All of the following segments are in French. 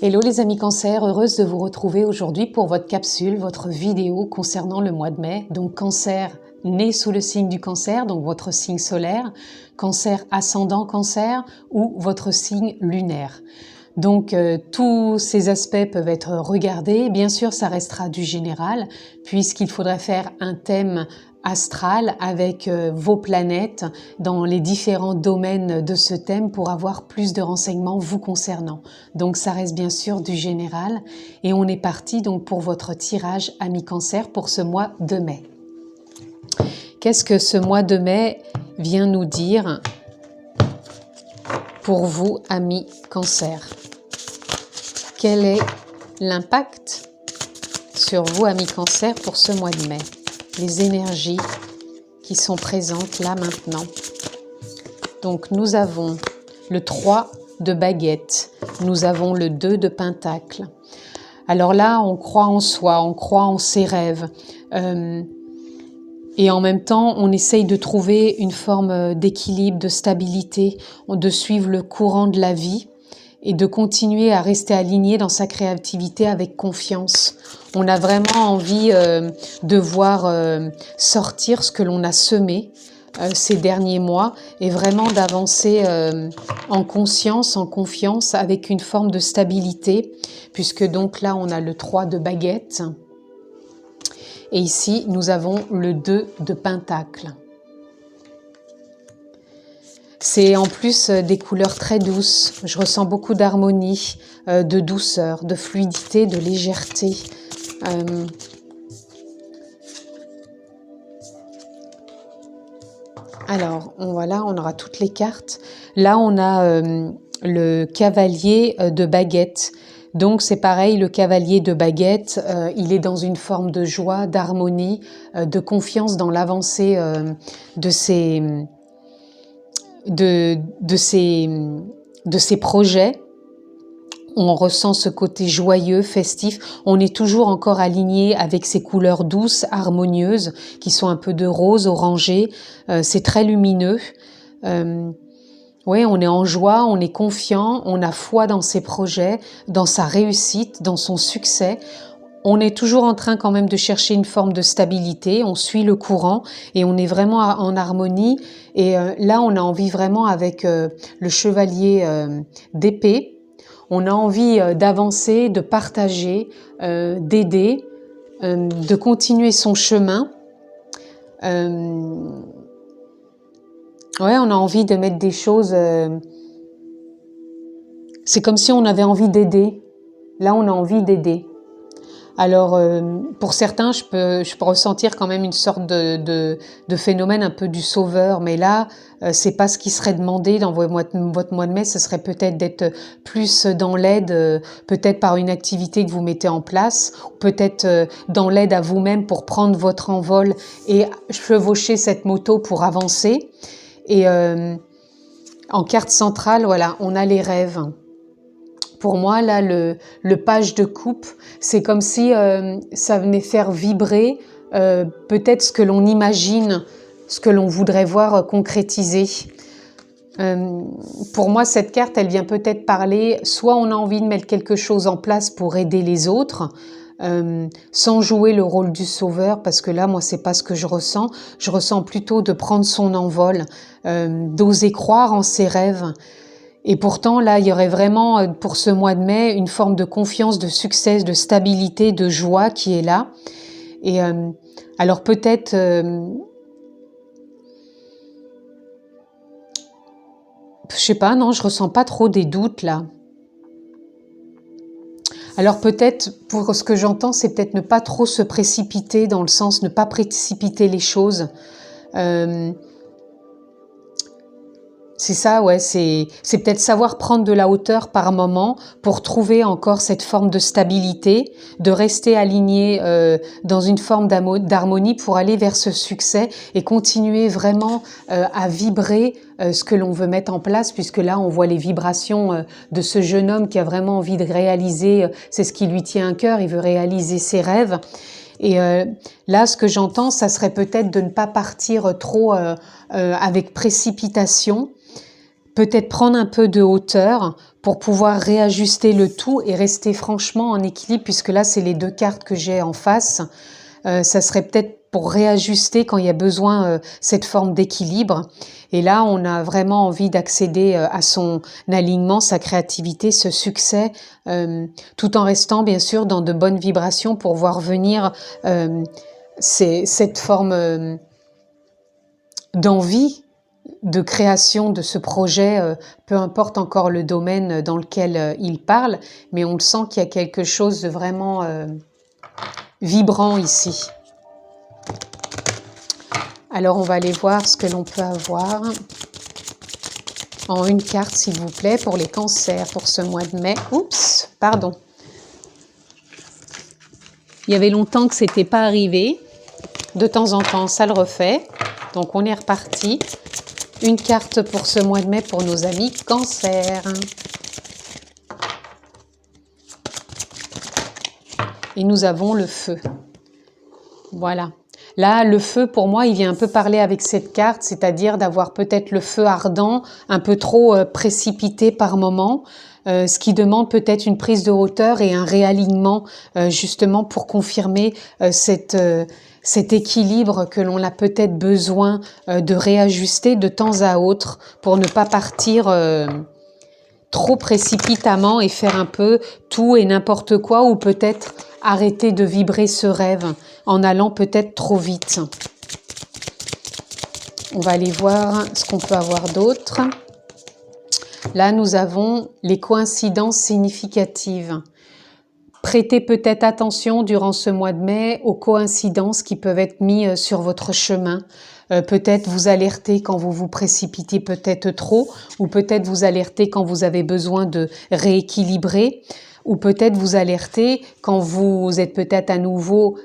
Hello les amis Cancer, heureuse de vous retrouver aujourd'hui pour votre capsule, votre vidéo concernant le mois de mai. Donc Cancer né sous le signe du Cancer, donc votre signe solaire, Cancer ascendant Cancer ou votre signe lunaire. Donc tous ces aspects peuvent être regardés. Bien sûr, ça restera du général puisqu'il faudrait faire un thème astral avec vos planètes dans les différents domaines de ce thème pour avoir plus de renseignements vous concernant. Donc ça reste bien sûr du général et on est parti donc pour votre tirage Amis Cancer pour ce mois de mai. Qu'est-ce que ce mois de mai vient nous dire pour vous Amis Cancer? Quel est l'impact sur vous Amis Cancer pour ce mois de mai? Les énergies qui sont présentes là maintenant. Donc nous avons le 3 de baguette, nous avons le 2 de pentacle. Alors là, on croit en soi, on croit en ses rêves. Et en même temps, on essaye de trouver une forme d'équilibre, de stabilité, de suivre le courant de la vie et de continuer à rester aligné dans sa créativité avec confiance. On a vraiment envie de voir sortir ce que l'on a semé ces derniers mois et vraiment d'avancer en conscience, en confiance, avec une forme de stabilité, puisque donc là, on a le 3 de baguette. Et ici, nous avons le 2 de pentacle. C'est en plus des couleurs très douces. Je ressens beaucoup d'harmonie, de douceur, de fluidité, de légèreté. Alors, voilà, on aura toutes les cartes. Là, on a le cavalier de baguette. Donc, c'est pareil, le cavalier de baguette, il est dans une forme de joie, d'harmonie, de confiance dans l'avancée de ses projets. On ressent ce côté joyeux, festif. On est toujours encore aligné avec ces couleurs douces, harmonieuses, qui sont un peu de rose, orangé. C'est très lumineux. Oui, on est en joie, on est confiant, on a foi dans ses projets, dans sa réussite, dans son succès. On est toujours en train quand même de chercher une forme de stabilité, on suit le courant et on est vraiment en harmonie. Et là, on a envie vraiment avec le chevalier d'épée, on a envie d'avancer, de partager, d'aider, de continuer son chemin. Ouais, on a envie de mettre des choses... c'est comme si on avait envie d'aider. Là, on a envie d'aider. Alors, pour certains, je peux ressentir quand même une sorte de phénomène un peu du sauveur, mais là, c'est pas ce qui serait demandé dans votre mois de mai. Ce serait peut-être d'être plus dans l'aide, peut-être par une activité que vous mettez en place, peut-être dans l'aide à vous-même pour prendre votre envol et chevaucher cette moto pour avancer. Et en carte centrale, voilà, on a les rêves. Pour moi, là, le page de coupe, c'est comme si ça venait faire vibrer peut-être ce que l'on imagine, ce que l'on voudrait voir concrétiser. Pour moi, cette carte, elle vient peut-être parler, soit on a envie de mettre quelque chose en place pour aider les autres, sans jouer le rôle du sauveur, parce que là, moi, c'est pas ce que je ressens. Je ressens plutôt de prendre son envol, d'oser croire en ses rêves. Et pourtant, là, il y aurait vraiment, pour ce mois de mai, une forme de confiance, de succès, de stabilité, de joie qui est là. Et alors peut-être... je sais pas, non, je ressens pas trop des doutes, là. Alors peut-être, pour ce que j'entends, c'est peut-être ne pas trop se précipiter, dans le sens ne pas précipiter les choses. C'est ça, ouais, c'est peut-être savoir prendre de la hauteur par moment pour trouver encore cette forme de stabilité, de rester aligné dans une forme d'harmonie pour aller vers ce succès et continuer vraiment à vibrer ce que l'on veut mettre en place, puisque là, on voit les vibrations de ce jeune homme qui a vraiment envie de réaliser, c'est ce qui lui tient à cœur, il veut réaliser ses rêves. Et là, ce que j'entends, ça serait peut-être de ne pas partir trop avec précipitation, peut-être prendre un peu de hauteur pour pouvoir réajuster le tout et rester franchement en équilibre, puisque là, c'est les deux cartes que j'ai en face. Ça serait peut-être pour réajuster quand il y a besoin cette forme d'équilibre. Et là, on a vraiment envie d'accéder à son alignement, sa créativité, ce succès, tout en restant bien sûr dans de bonnes vibrations pour voir venir cette forme d'envie, de création de ce projet, peu importe encore le domaine dans lequel il parle, mais on le sent qu'il y a quelque chose de vraiment vibrant ici. Alors, on va aller voir ce que l'on peut avoir en une carte, s'il vous plaît, pour les cancers, pour ce mois de mai. Oups, pardon. Il y avait longtemps que ce n'était pas arrivé. De temps en temps, ça le refait. Donc, on est reparti. Une carte pour ce mois de mai pour nos amis cancers. Et nous avons le feu. Voilà. Là, le feu, pour moi, il vient un peu parler avec cette carte, c'est-à-dire d'avoir peut-être le feu ardent, un peu trop précipité par moment, ce qui demande peut-être une prise de hauteur et un réalignement, justement pour confirmer cet équilibre que l'on a peut-être besoin de réajuster de temps à autre pour ne pas partir trop précipitamment et faire un peu tout et n'importe quoi, ou peut-être arrêter de vibrer ce rêve en allant peut-être trop vite. On va aller voir ce qu'on peut avoir d'autre. Là, nous avons les coïncidences significatives. Prêtez peut-être attention durant ce mois de mai aux coïncidences qui peuvent être mises sur votre chemin. Peut-être vous alerter quand vous vous précipitez peut-être trop, ou peut-être vous alerter quand vous avez besoin de rééquilibrer, ou peut-être vous alerter quand vous êtes peut-être à nouveau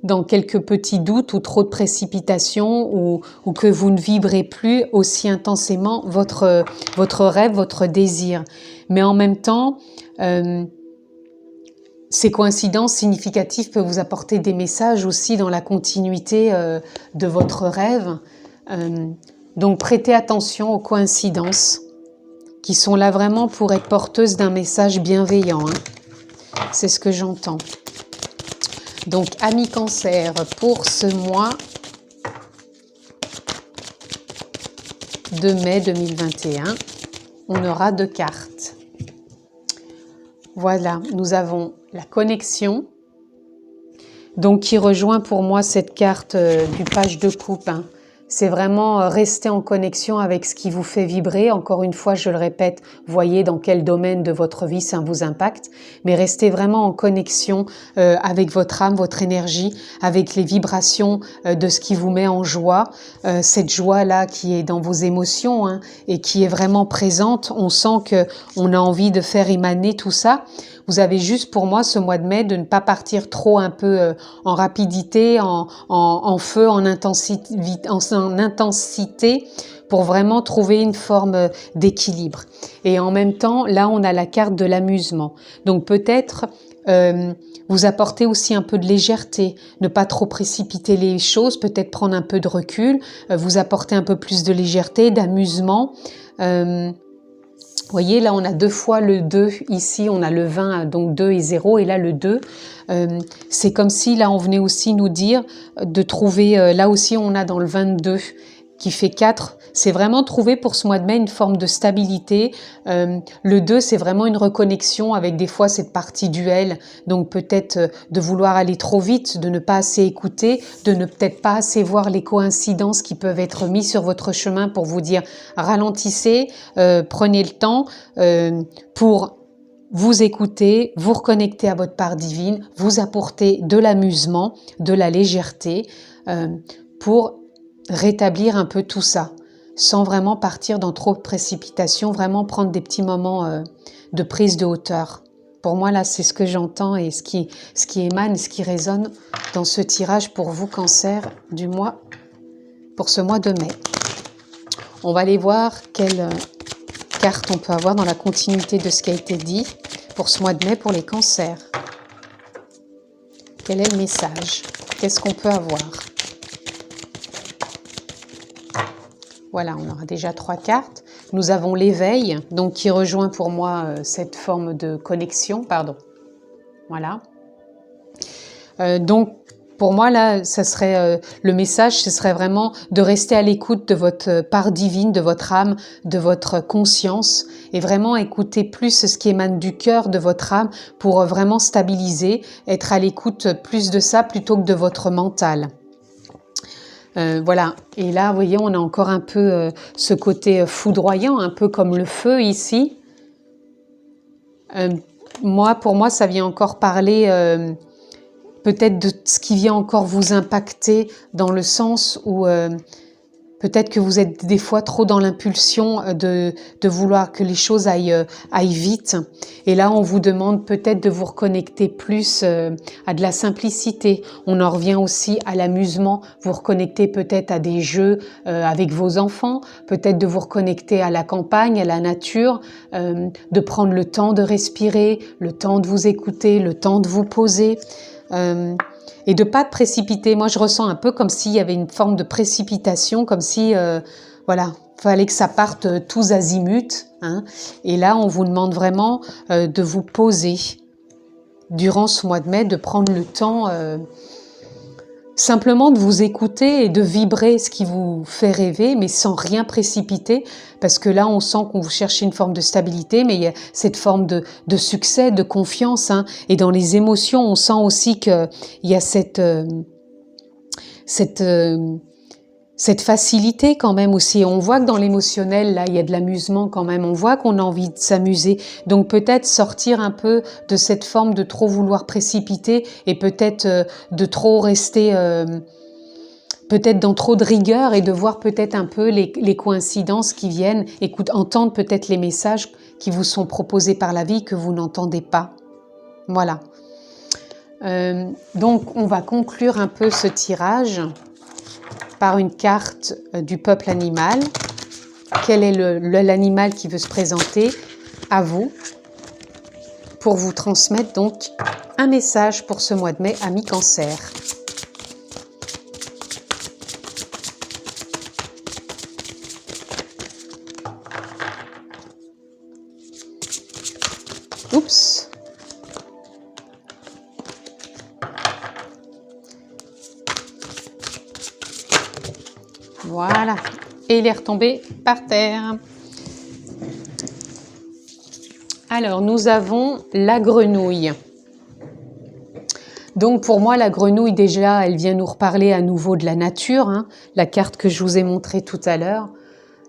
dans quelques petits doutes ou trop de précipitation, ou que vous ne vibrez plus aussi intensément votre rêve, votre désir. Mais en même temps, ces coïncidences significatives peuvent vous apporter des messages aussi dans la continuité de votre rêve. Donc prêtez attention aux coïncidences qui sont là vraiment pour être porteuses d'un message bienveillant. C'est ce que j'entends. Donc, amis Cancer, pour ce mois de mai 2021, on aura 2 cartes. Voilà, nous avons la connexion, donc qui rejoint pour moi cette carte du page de coupe. C'est vraiment rester en connexion avec ce qui vous fait vibrer. Encore une fois, je le répète, voyez dans quel domaine de votre vie ça vous impacte, mais restez vraiment en connexion avec votre âme, votre énergie, avec les vibrations de ce qui vous met en joie. Cette joie-là qui est dans vos émotions et qui est vraiment présente. On sent qu'on a envie de faire émaner tout ça. Vous avez juste pour moi ce mois de mai de ne pas partir trop un peu en rapidité, en feu, en intensité pour vraiment trouver une forme d'équilibre. Et en même temps, là on a la carte de l'amusement. Donc peut-être vous apporter aussi un peu de légèreté, ne pas trop précipiter les choses, peut-être prendre un peu de recul, vous apporter un peu plus de légèreté, d'amusement. Vous voyez, là, on a 2 fois le 2. Ici, on a le 20, donc 2 et 0. Et là, le 2, c'est comme si, là, on venait aussi nous dire de trouver... là aussi, on a dans le 22 qui fait 4. C'est vraiment trouver pour ce mois de mai une forme de stabilité. Le 2, c'est vraiment une reconnexion avec des fois cette partie duel. Donc peut-être de vouloir aller trop vite, de ne pas assez écouter, de ne peut-être pas assez voir les coïncidences qui peuvent être mises sur votre chemin pour vous dire ralentissez, prenez le temps pour vous écouter, vous reconnecter à votre part divine, vous apporter de l'amusement, de la légèreté pour rétablir un peu tout ça, sans vraiment partir dans trop de précipitation, vraiment prendre des petits moments de prise de hauteur. Pour moi, là, c'est ce que j'entends et ce qui émane, ce qui résonne dans ce tirage pour vous, Cancer, du mois, pour ce mois de mai. On va aller voir quelle carte on peut avoir dans la continuité de ce qui a été dit pour ce mois de mai pour les cancers. Quel est le message? Qu'est-ce qu'on peut avoir? Voilà, on aura déjà 3 cartes. nous avons l'éveil, donc qui rejoint pour moi cette forme de connexion, pardon. Voilà. Donc, pour moi, là, ça serait le message, ce serait vraiment de rester à l'écoute de votre part divine, de votre âme, de votre conscience, et vraiment écouter plus ce qui émane du cœur de votre âme pour vraiment stabiliser, être à l'écoute plus de ça plutôt que de votre mental. Voilà, et là, vous voyez, on a encore un peu ce côté foudroyant, un peu comme le feu ici. Pour moi, ça vient encore parler peut-être de ce qui vient encore vous impacter dans le sens où peut-être que vous êtes des fois trop dans l'impulsion de vouloir que les choses aillent vite. Et là, on vous demande peut-être de vous reconnecter plus à de la simplicité. On en revient aussi à l'amusement, vous reconnecter peut-être à des jeux avec vos enfants, peut-être de vous reconnecter à la campagne, à la nature, de prendre le temps de respirer, le temps de vous écouter, le temps de vous poser. Et de pas te précipiter. Moi, je ressens un peu comme s'il y avait une forme de précipitation, comme si, voilà, fallait que ça parte tous azimuts. Hein. Et là, on vous demande vraiment de vous poser durant ce mois de mai, de prendre le temps simplement de vous écouter et de vibrer ce qui vous fait rêver, mais sans rien précipiter, parce que là, on sent qu'on vous cherche une forme de stabilité, mais il y a cette forme de succès, de confiance, hein, et dans les émotions, on sent aussi qu'il y a cette facilité quand même aussi. On voit que dans l'émotionnel, là, il y a de l'amusement quand même. On voit qu'on a envie de s'amuser. Donc peut-être sortir un peu de cette forme de trop vouloir précipiter et peut-être de trop rester peut-être dans trop de rigueur et de voir peut-être un peu les coïncidences qui viennent. Entendre peut-être les messages qui vous sont proposés par la vie que vous n'entendez pas. Voilà. Donc on va conclure un peu ce tirage par une carte du peuple animal. Quel est l'animal qui veut se présenter à vous pour vous transmettre donc un message pour ce mois de mai, amis Cancer. Oups. Voilà, et il est retombé par terre. Alors, nous avons la grenouille. Donc, pour moi, la grenouille, déjà, elle vient nous reparler à nouveau de la nature. Hein, la carte que je vous ai montrée tout à l'heure.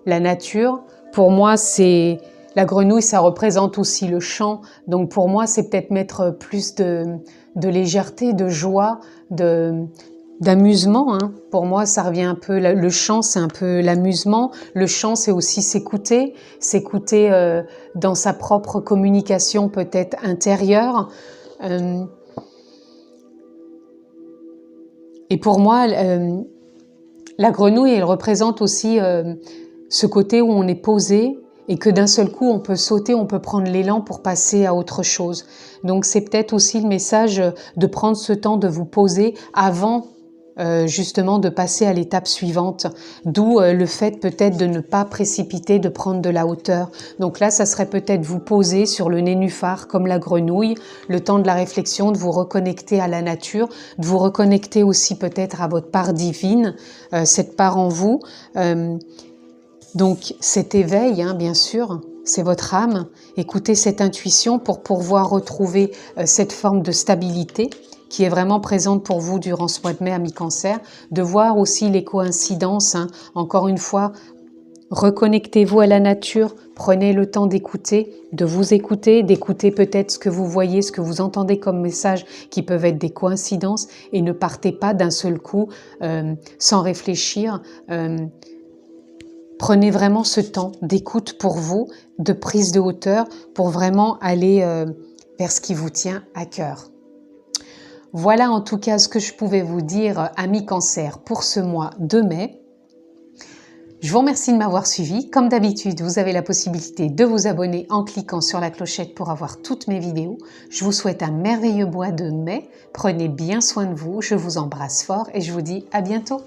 La nature, pour moi, c'est... La grenouille, ça représente aussi le chant. Donc, pour moi, c'est peut-être mettre plus de légèreté, de joie, d'amusement. Hein. Pour moi, ça revient un peu, le chant, c'est un peu l'amusement. Le chant, c'est aussi s'écouter dans sa propre communication peut-être intérieure. Et pour moi, la grenouille, elle représente aussi ce côté où on est posé et que d'un seul coup, on peut sauter, on peut prendre l'élan pour passer à autre chose. Donc, c'est peut-être aussi le message de prendre ce temps de vous poser avant justement de passer à l'étape suivante, d'où le fait peut-être de ne pas précipiter, de prendre de la hauteur. Donc là, ça serait peut-être vous poser sur le nénuphar comme la grenouille, le temps de la réflexion, de vous reconnecter à la nature, de vous reconnecter aussi peut-être à votre part divine, cette part en vous. Donc cet éveil, hein, bien sûr, c'est votre âme. Écoutez cette intuition pour pouvoir retrouver cette forme de stabilité qui est vraiment présente pour vous durant ce mois de mai, amis Cancer, de voir aussi les coïncidences. Hein. Encore une fois, reconnectez-vous à la nature, prenez le temps d'écouter, de vous écouter, d'écouter peut-être ce que vous voyez, ce que vous entendez comme message qui peuvent être des coïncidences et ne partez pas d'un seul coup sans réfléchir. Prenez vraiment ce temps d'écoute pour vous, de prise de hauteur, pour vraiment aller vers ce qui vous tient à cœur. Voilà en tout cas ce que je pouvais vous dire, amis Cancer, pour ce mois de mai. Je vous remercie de m'avoir suivi. Comme d'habitude, vous avez la possibilité de vous abonner en cliquant sur la clochette pour avoir toutes mes vidéos. Je vous souhaite un merveilleux mois de mai. Prenez bien soin de vous. Je vous embrasse fort et je vous dis à bientôt.